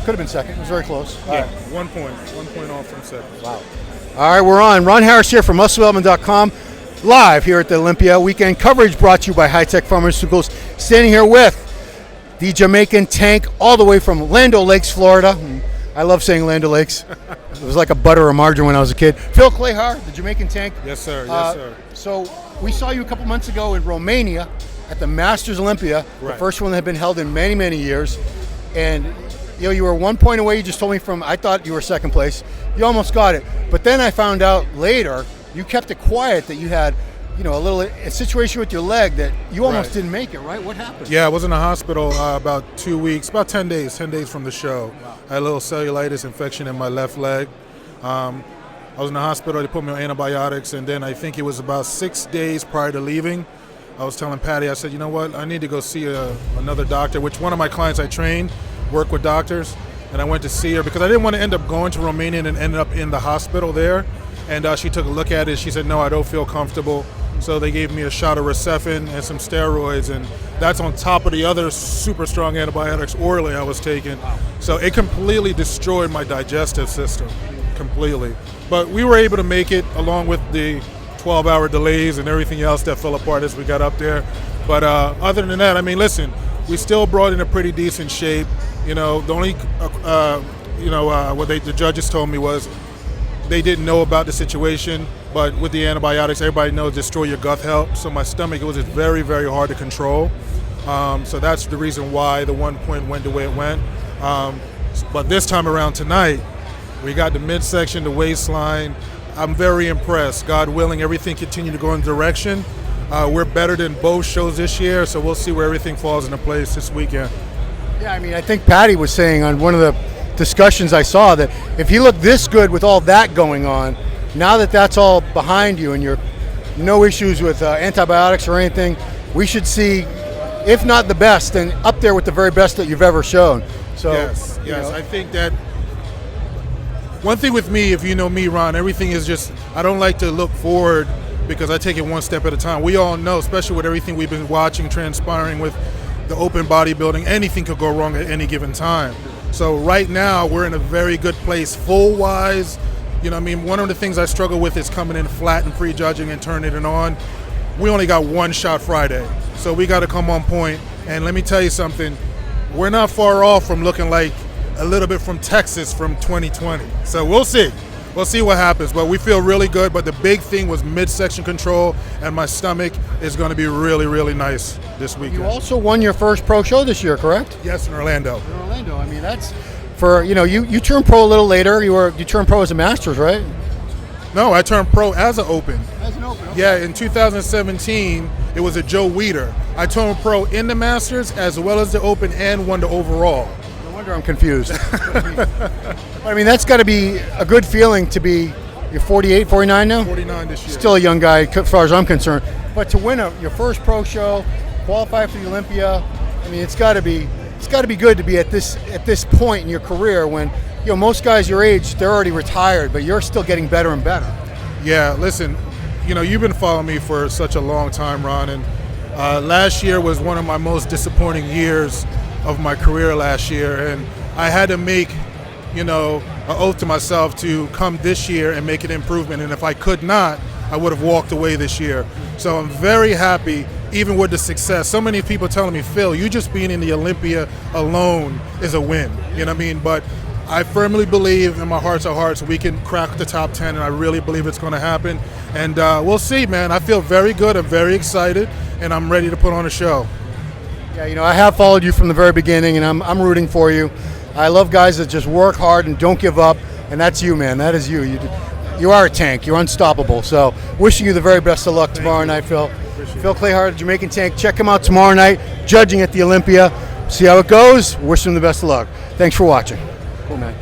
Could have been second. It was very close. Yeah, 1 point. 1 point off from second. Wow. All right, we're on. Ron Harris here from MuscleDevelopment.com, live here at the Olympia. Weekend coverage brought to you by High Tech Pharmaceuticals. Standing here with the Jamaican Tank, all the way from Land O'Lakes, Florida. I love saying Land O'Lakes. It was like a butter or margarine when I was a kid. Phil Clahar, the Jamaican Tank. Yes, sir. Yes, sir. So we saw you a couple months ago in Romania at the Masters Olympia, the first one that had been held in many, many years. And you were 1 point away. You just told me from, I thought you were second place. You almost got it. But then I found out later, you kept it quiet that you had, a situation with your leg that you almost didn't make it, right? What happened? Yeah, I was in the hospital about 2 weeks, about 10 days from the show. Wow. I had a little cellulitis infection in my left leg. I was in the hospital. They put me on antibiotics, and then I think it was about 6 days prior to leaving, I was telling Patty, I said, you know what, I need to go see another doctor, which one of my clients I trained work with doctors, and I went to see her because I didn't want to end up going to Romania and ended up in the hospital there. And she took a look at it. She said, no, I don't feel comfortable. So they gave me a shot of Recefin and some steroids, and that's on top of the other super strong antibiotics orally I was taking. Wow. So it completely destroyed my digestive system, completely. But we were able to make it, along with the 12-hour delays and everything else that fell apart as we got up there. But other than that, I mean, listen, we still brought in a pretty decent shape. The only, what the judges told me was they didn't know about the situation, but with the antibiotics, everybody knows destroy your gut health. So my stomach, it was just very, very hard to control. So that's the reason why the 1 point went the way it went. But this time around tonight, we got the midsection, the waistline. I'm very impressed. God willing, everything continued to go in direction. We're better than both shows this year, so we'll see where everything falls into place this weekend. Yeah, I mean, I think Patty was saying on one of the discussions I saw that if he looked this good with all that going on, now that that's all behind you and you're no issues with antibiotics or anything, we should see, if not the best, then up there with the very best that you've ever shown. So yes, I think that one thing with me, if you know me, Ron, everything is just, I don't like to look forward because I take it one step at a time. We all know, especially with everything we've been watching, transpiring with the open bodybuilding, anything could go wrong at any given time. So right now, we're in a very good place, full-wise. One of the things I struggle with is coming in flat and prejudging and turning it on. We only got one shot Friday, so we got to come on point. And let me tell you something, we're not far off from looking like a little bit from Texas from 2020. So we'll see. We'll see what happens, but we feel really good. But the big thing was midsection control, and my stomach is going to be really, really nice this weekend. You also won your first pro show this year, correct? Yes, in Orlando. In Orlando. I mean, that's for, you turned pro a little later. You turned pro as a Masters, right? No, I turned pro as an Open. As an Open, okay. Yeah, in 2017, it was a Joe Weider. I turned pro in the Masters as well as the Open and won the overall. No wonder I'm confused. I mean, that's got to be a good feeling to be, you're 48, 49 now? 49 this year. Still a young guy as far as I'm concerned. But to win your first pro show, qualify for the Olympia, I mean, it's got to be good to be at this point in your career when, most guys your age, they're already retired, but you're still getting better and better. Yeah, listen, you've been following me for such a long time, Ron, and last year was one of my most disappointing years of my career last year, and I had to make, an oath to myself to come this year and make an improvement, and if I could not, I would have walked away this year. So I'm very happy, even with the success. So many people telling me, Phil, you just being in the Olympia alone is a win, you know what I mean? But I firmly believe in my hearts of hearts we can crack the top 10, and I really believe it's going to happen. And we'll see, man. I feel very good. I'm very excited, and I'm ready to put on a show. Yeah, I have followed you from the very beginning, and I'm rooting for you. I love guys that just work hard and don't give up, and that's you, man. That is you. You are a tank. You're unstoppable. So wishing you the very best of luck tomorrow night, Phil. Phil Clahar, the Jamaican Tank. Check him out tomorrow night, judging at the Olympia. See how it goes. Wish him the best of luck. Thanks for watching. Cool, man.